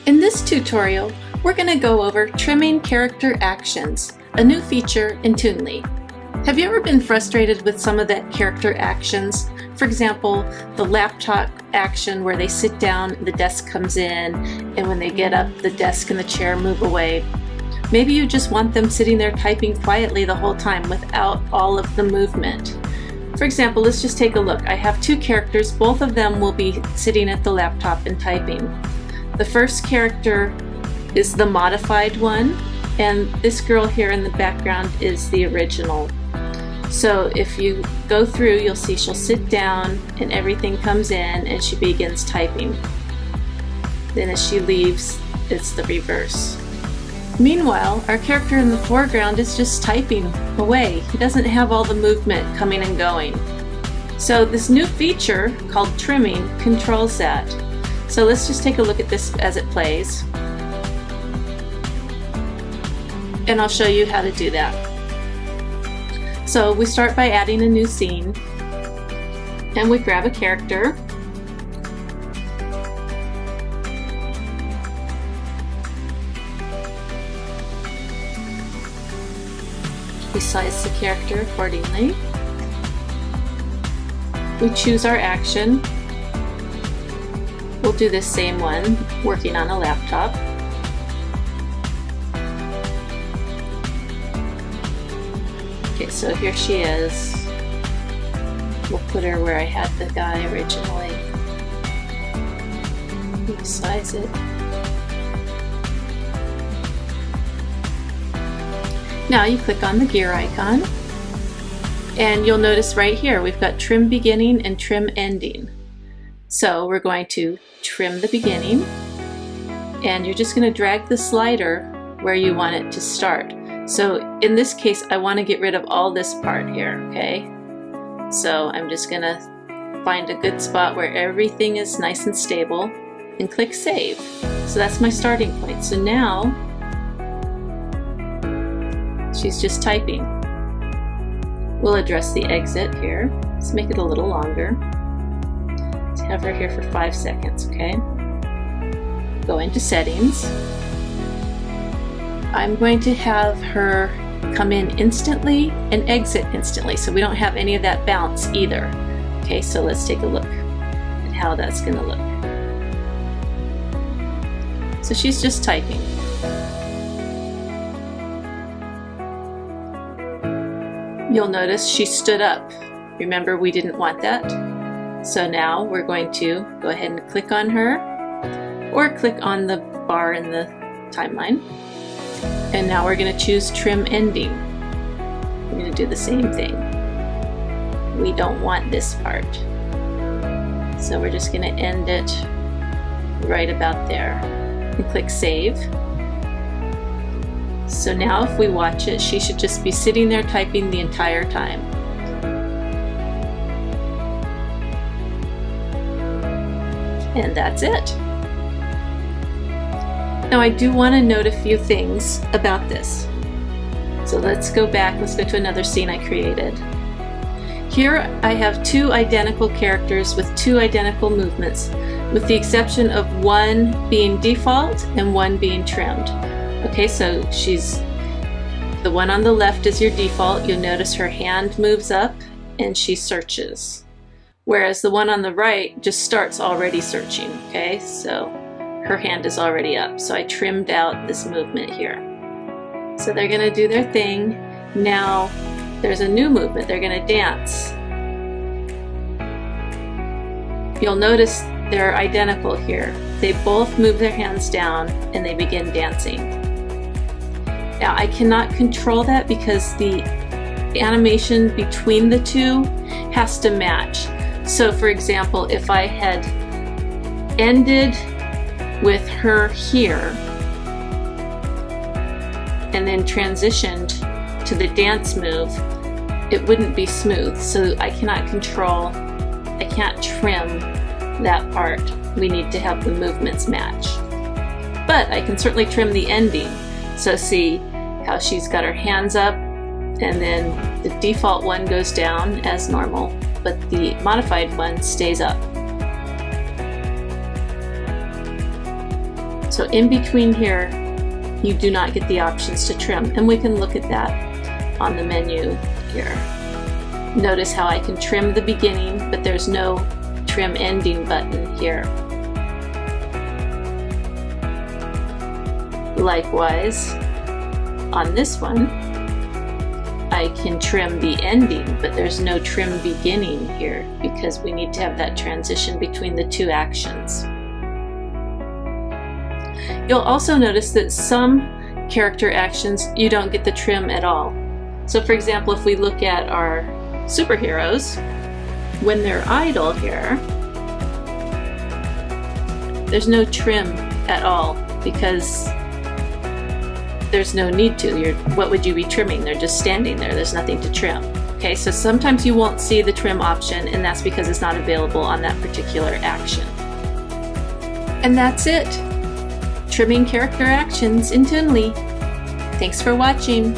In this tutorial, we're going to go over trimming character actions, a new feature in Toonly. Have you ever been frustrated with some of that character actions? For example, the laptop action where they sit down, the desk comes in, and when they get up, the desk and the chair move away. Maybe you just want them sitting there typing quietly the whole time without all of the movement. For example, let's just take a look. I have two characters. Both of them will be sitting at the laptop and typing. The first character is the modified one, and this girl here in the background is the original. So if you go through, you'll see she'll sit down and everything comes in and she begins typing. Then as she leaves, it's the reverse. Meanwhile, our character in the foreground is just typing away. He doesn't have all the movement coming and going. So this new feature called trimming controls that. So let's just take a look at this as it plays. And I'll show you how to do that. So we start by adding a new scene. And we grab a character. We size the character accordingly. We choose our action. We'll do this same one, working on a laptop. Okay, so here she is. We'll put her where I had the guy originally. Resize it. Now you click on the gear icon, and you'll notice right here we've got trim beginning and trim ending. So we're going to trim the beginning, and you're just going to drag the slider where you want it to start. So in this case, I want to get rid of all this part here, okay? So I'm just going to find a good spot where everything is nice and stable and click Save. So that's my starting point. So now she's just typing. We'll address the exit here. Let's make it a little longer. Let's have her here for 5 seconds, okay? Go into settings. I'm going to have her come in instantly and exit instantly, so we don't have any of that bounce either. Okay, so let's take a look at how that's going to look. So she's just typing. You'll notice she stood up. Remember, we didn't want that. So now we're going to go ahead and click on her, or click on the bar in the timeline. And now we're going to choose trim ending. We're going to do the same thing. We don't want this part. So we're just going to end it right about there. And click Save. So now if we watch it, she should just be sitting there typing the entire time. And that's it. Now I do want to note a few things about this. So let's go back, let's go to another scene I created. Here I have two identical characters with two identical movements, with the exception of one being default and one being trimmed. Okay, so the one on the left is your default. You'll notice her hand moves up and she searches. Whereas the one on the right just starts already searching, okay? So her hand is already up. So I trimmed out this movement here. So they're gonna do their thing. Now there's a new movement, they're gonna dance. You'll notice they're identical here. They both move their hands down and they begin dancing. Now I cannot control that because the animation between the two has to match. So for example, if I had ended with her here and then transitioned to the dance move, it wouldn't be smooth. So I cannot control, I can't trim that part. We need to have the movements match. But I can certainly trim the ending. So see how she's got her hands up, and then the default one goes down as normal, but the modified one stays up. So in between here, you do not get the options to trim, and we can look at that on the menu here. Notice how I can trim the beginning, but there's no trim ending button here. Likewise, on this one, I can trim the ending, but there's no trim beginning here because we need to have that transition between the two actions. You'll also notice that some character actions you don't get the trim at all. So for example, if we look at our superheroes, when they're idle here, there's no trim at all because there's no need to. What would you be trimming? They're just standing there. There's nothing to trim. Okay, so sometimes you won't see the trim option, and that's because it's not available on that particular action. And that's it. Trimming character actions in Toonly. Thanks for watching.